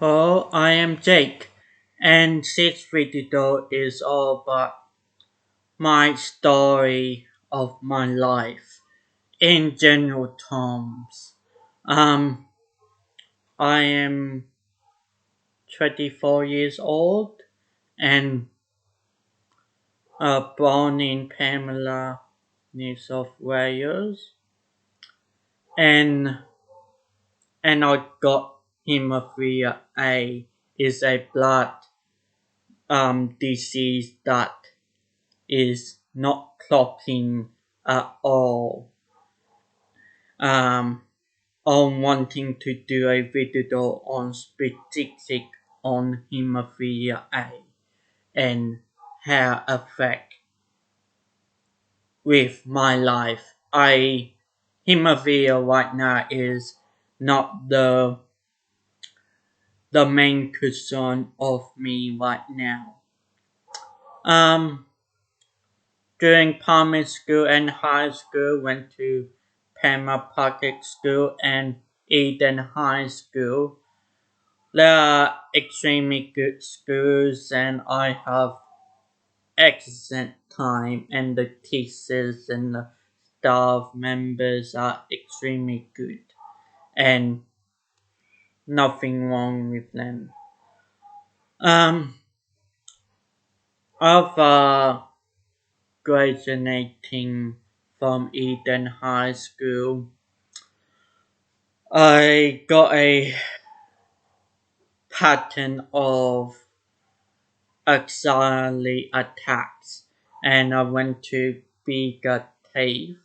Hello, I am Jake, and this video is all about my story of my life in general terms. Um, I am 24 years old and born in Pamela, New South Wales, and I got Haemophilia A is a blood disease that is not clocking at all. Um, I'm wanting to do a video on specific on Haemophilia A and how affect with my life. Haemophilia right now is not the main concern of me right now. Um, During primary school and high school, went to Pema Public School and Eden High School. They are extremely good schools and I have excellent time and the teachers and the staff members are extremely good and nothing wrong with them. After graduating from Eden High School, I got a pattern of anxiety attacks and I went to Bigger TAFE.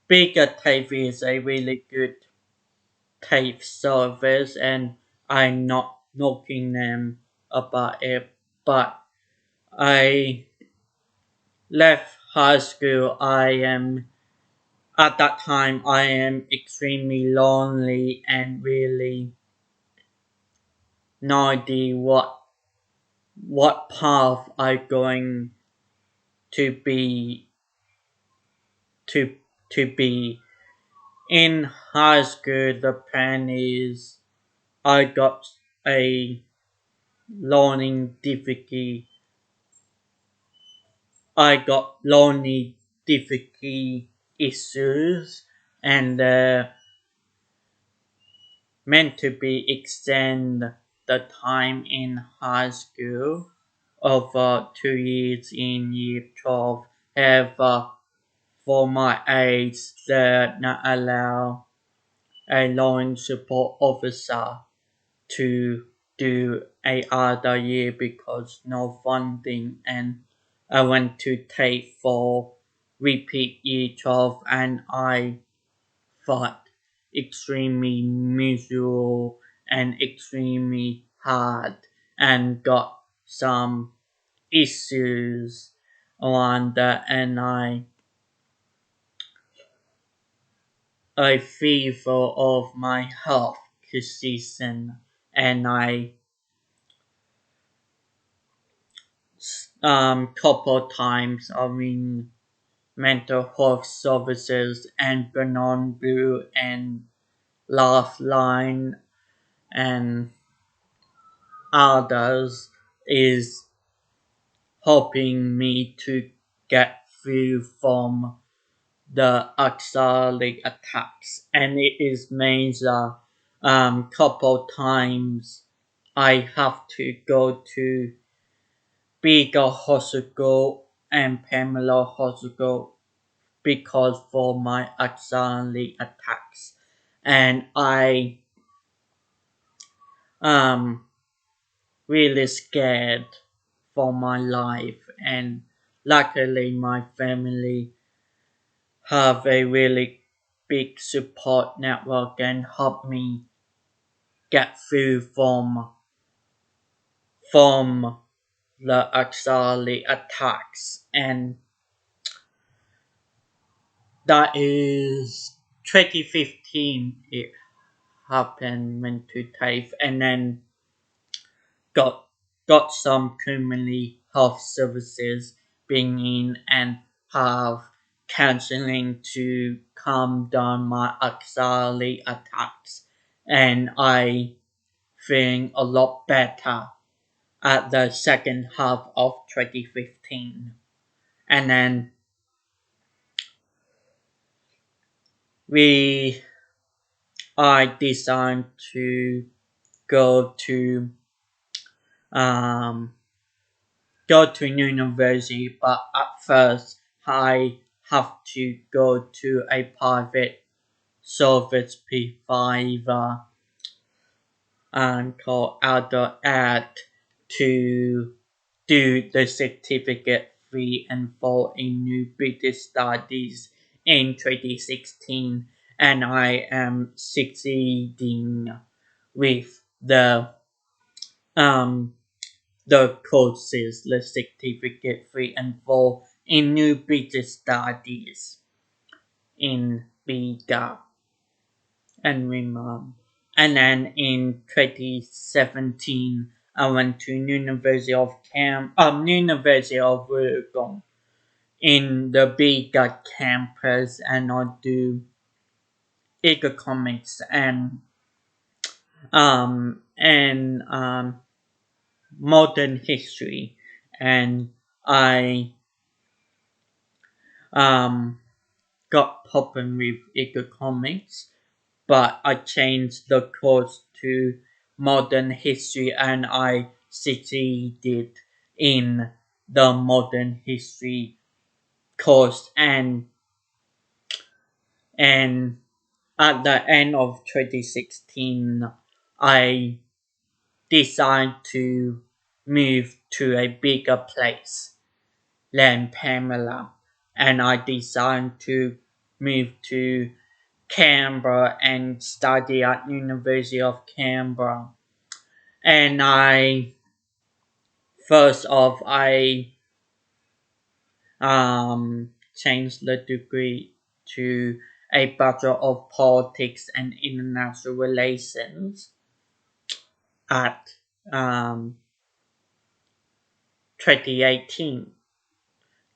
Bigger TAFE is a really good TAFE service and I'm not knocking them about it, but I left high school. At that time I am extremely lonely and really no idea what path I'm going to be to be. In high school the plan is I got a learning difficulty learning difficulty issues and meant to be extend the time in high school over 2 years in year 12. However, for my age, they not allow a law support officer to do a other year because no funding, and I went to take for repeat year 12 and I thought extremely miserable and extremely hard and got some issues around that and I fearful of my health condition and I couple times I'm in mental health services and Beyond Blue and Lifeline and others is helping me to get through from the anxiety attacks and it is major couple times I have to go to bigger hospital and Pamela hospital because for my anxiety attacks and I really scared for my life and luckily my family have a really big support network and help me get through from the anxiety attacks and that is 2015 it happened went to TAFE and then got some community health services being in and have counseling to calm down my anxiety attacks and I feeling a lot better at the second half of 2015. And then we I decided to go to um, go to university, but at first I have to go to a private service provider and called Elder Ad to do the certificate 3 and 4 in New British Studies in 2016, and I am succeeding with um the courses, the certificate 3 and 4 in New British Studies in Bega and Rimam. And then in 2017, I went to University of Oregon in the Bega campus, and I do economics and modern history, and I um got problem with economics, but I changed the course to modern history, and I succeeded in the modern history course, and at the end of 2016 I decided to move to a bigger place than Pamela, and I decided to move to Canberra and study at University of Canberra. And I changed the degree to a Bachelor of Politics and International Relations at um, 2018.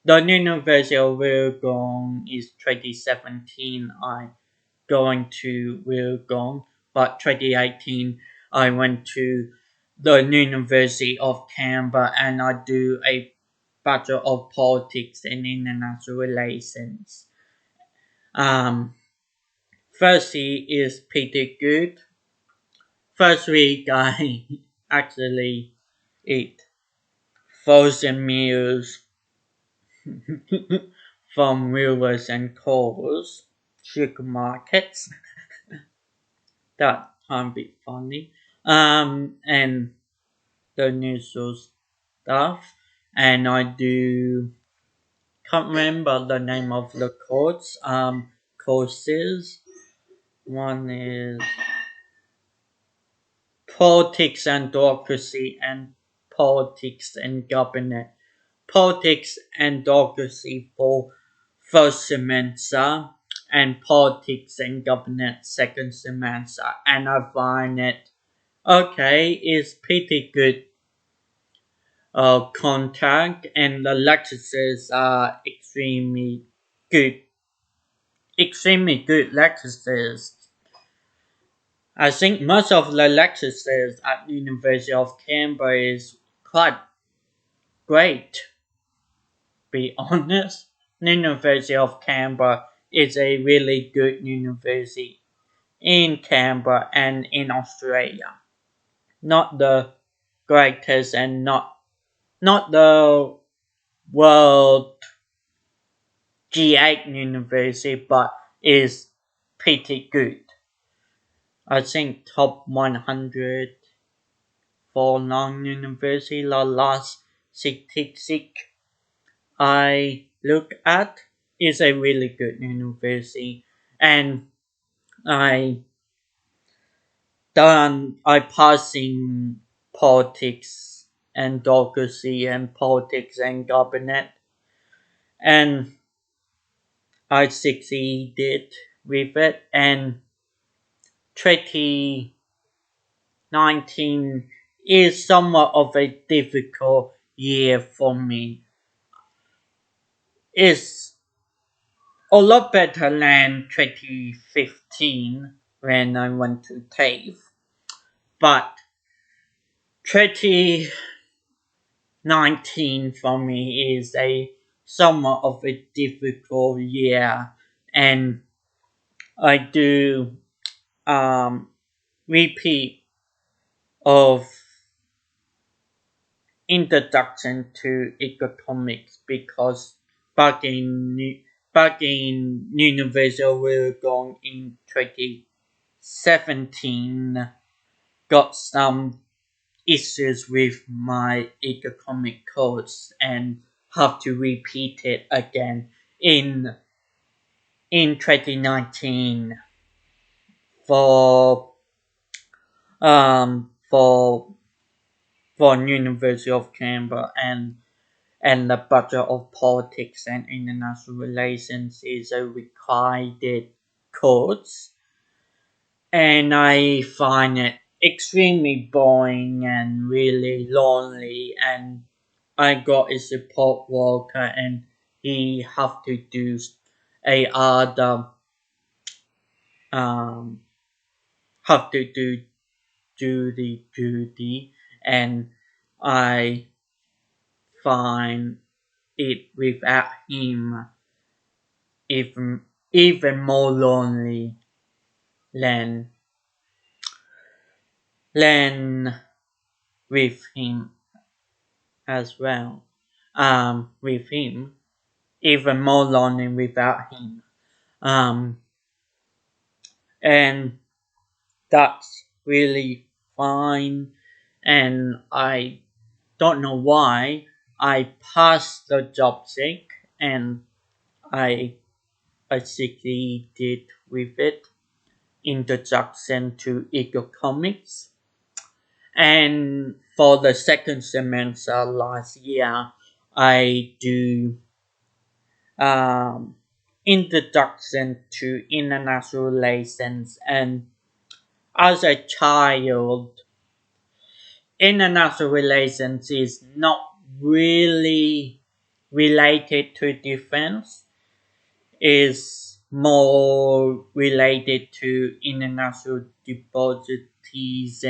The University of Oregon is 2017. I going to Oregon, but 2018 I went to the University of Canberra, and I do a Bachelor of Politics and International Relations. Um, First week is pretty good. First week I actually eat frozen meals from Rivers and Coles supermarkets. That can be funny. And the usual stuff. And I do can't remember the name of the courses. One is Politics and Democracy and Politics and Government. Politics and Democracy for first semester and Politics and Governance second semester. And I find it okay, it's pretty good contact, and the lectures are good, extremely good lectures. I think most of the lectures at University of Canberra is quite great. Be honest, University of Canberra is a really good university in Canberra and in Australia. Not the greatest and not the world G8 university, but is pretty good. I think top 100 for non-university. The last statistic I look at is a really good university, and I I passing politics and democracy and politics and government, and I succeeded with it. And 2019 is somewhat of a difficult year for me. It's a lot better than 2015 when I went to TAFE, but 2019 for me is a somewhat of a difficult year, and I do repeat of introduction to economics because back in university we were going in 2017 got some issues with my economic course and have to repeat it again in 2019 for um for for University of Canberra, and the Bachelor of Politics and International Relations is a required course, and I find it extremely boring and really lonely, and I got a support worker and he have to do a other um have to do the duty, and I find it without him even more lonely than than with him as well. With him, even more lonely without him. Um, and that's really fine. And I don't know why I passed the job seek and I basically did with it. Introduction to economics. And for the second semester last year, I do introduction to international relations. And as a child, international relations is not really related to defense. Is more related to international depositories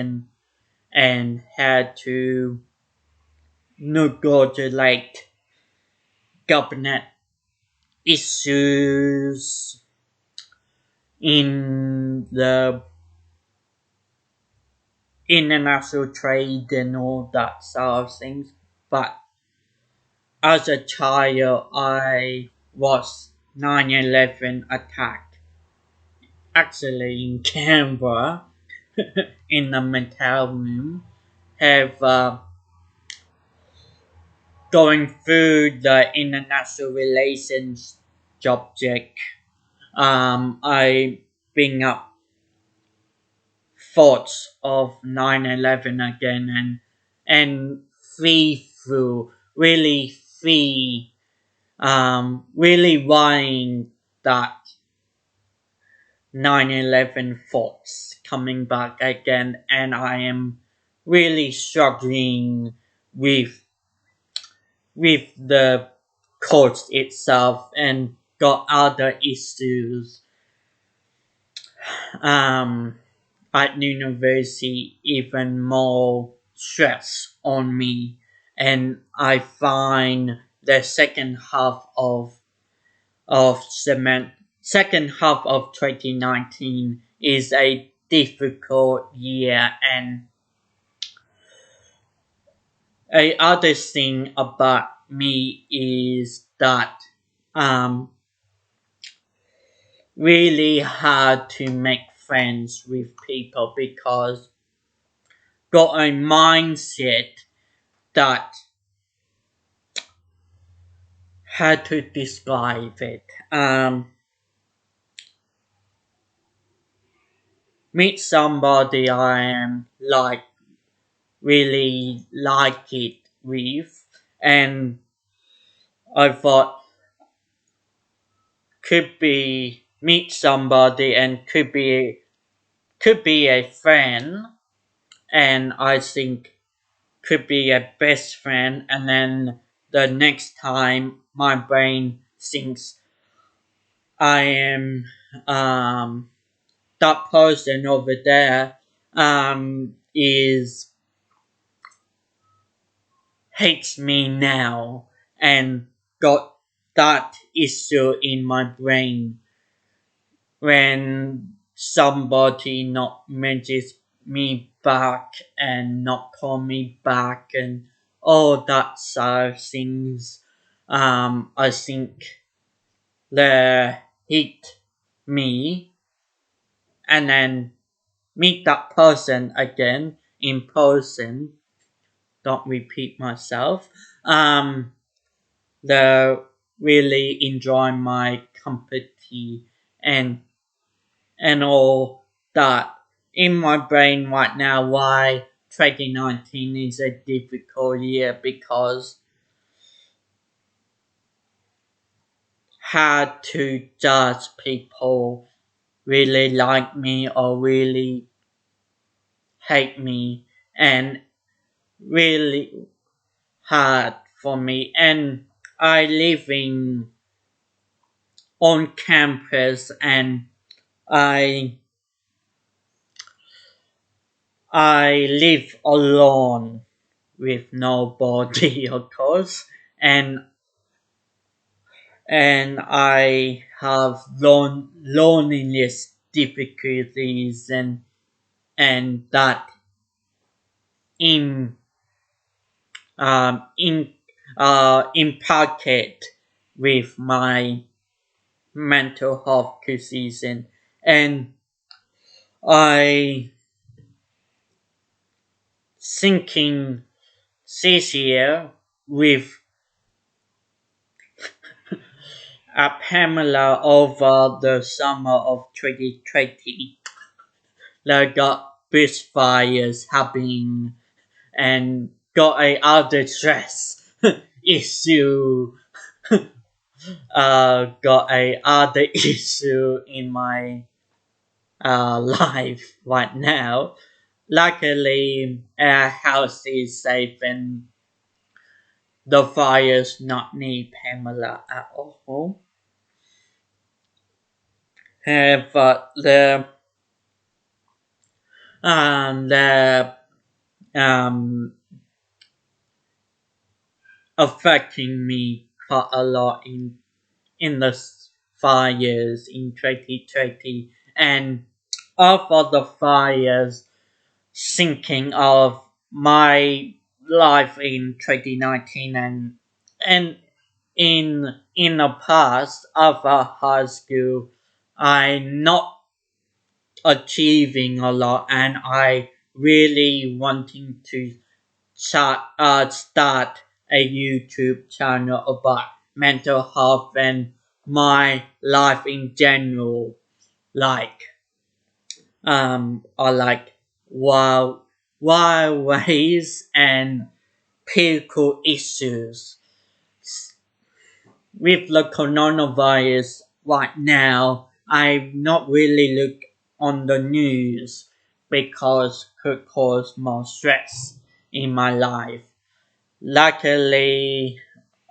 and had to negotiate government issues in the international trade and all that sort of things. But as a child, I was 9/11 attack actually in Canberra in the mental room. Have going through the international relations subject, I bring up thoughts of 9/11 again and free through really worrying that 9/11 thoughts coming back again, and I am really struggling with the course itself and got other issues um, at university, even more stress on me, and I find the second half of 2019 is a difficult year. And a other thing about me is that um really hard to make friends with people because got a mindset that how to describe it. Meet somebody I am really like it with, and I thought could be meet somebody and could be a friend, and I think could be a best friend, and then the next time my brain thinks I am that person over there is hates me now and got that issue in my brain when somebody not messages me back and not call me back and all that sort of things. I think they hit me and then meet that person again in person. Don't repeat myself. They really enjoy my company and all that. In my brain right now, why 2019 is a difficult year because had to judge people really like me or really hate me and really hard for me. And I live in on campus and I I live alone with nobody of course and I have loneliness difficulties and that in in impacted with my mental health crisis and I thinking this year with Pamela over the summer of 2020 there got bushfires happening and got a other stress issue got a other issue in my life right now. Luckily, our house is safe and the fire's not near Pamela at all. But the um, affecting me quite a lot in the 5 years in 2020 and after the 5 years thinking of my life in 2019 and in the past after high school I not achieving a lot and I really wanting to start a YouTube channel about mental health and my life in general like are like wild ways and political issues with the coronavirus right now. I not really look on the news because could cause more stress in my life. Luckily,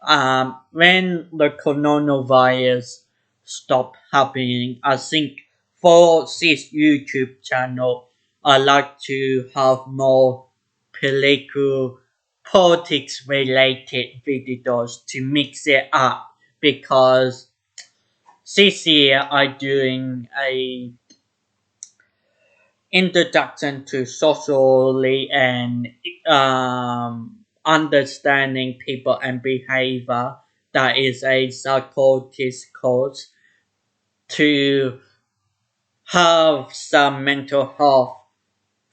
when the coronavirus stopped happening, I think for this YouTube channel, I like to have more political politics related videos to mix it up because this year I doing a introduction to socially and understanding people and behavior that is a psychologist course to have some mental health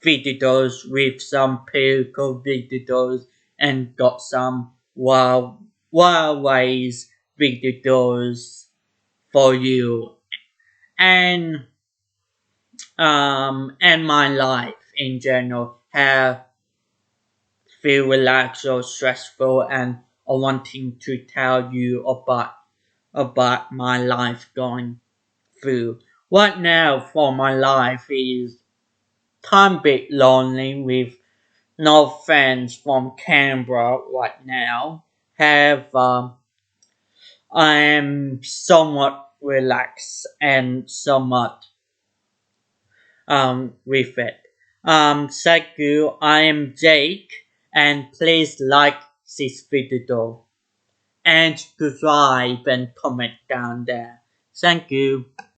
videos with some political videos and got some wild ways videos for you and my life in general have feel relaxed or stressful and I wanting to tell you about my life going through. Right now for my life is time bit lonely with no friends from Canberra right now. Have I am somewhat relaxed and somewhat with it. Thank you. I am Jake, and please like, this video. And subscribe and comment down there. Thank you.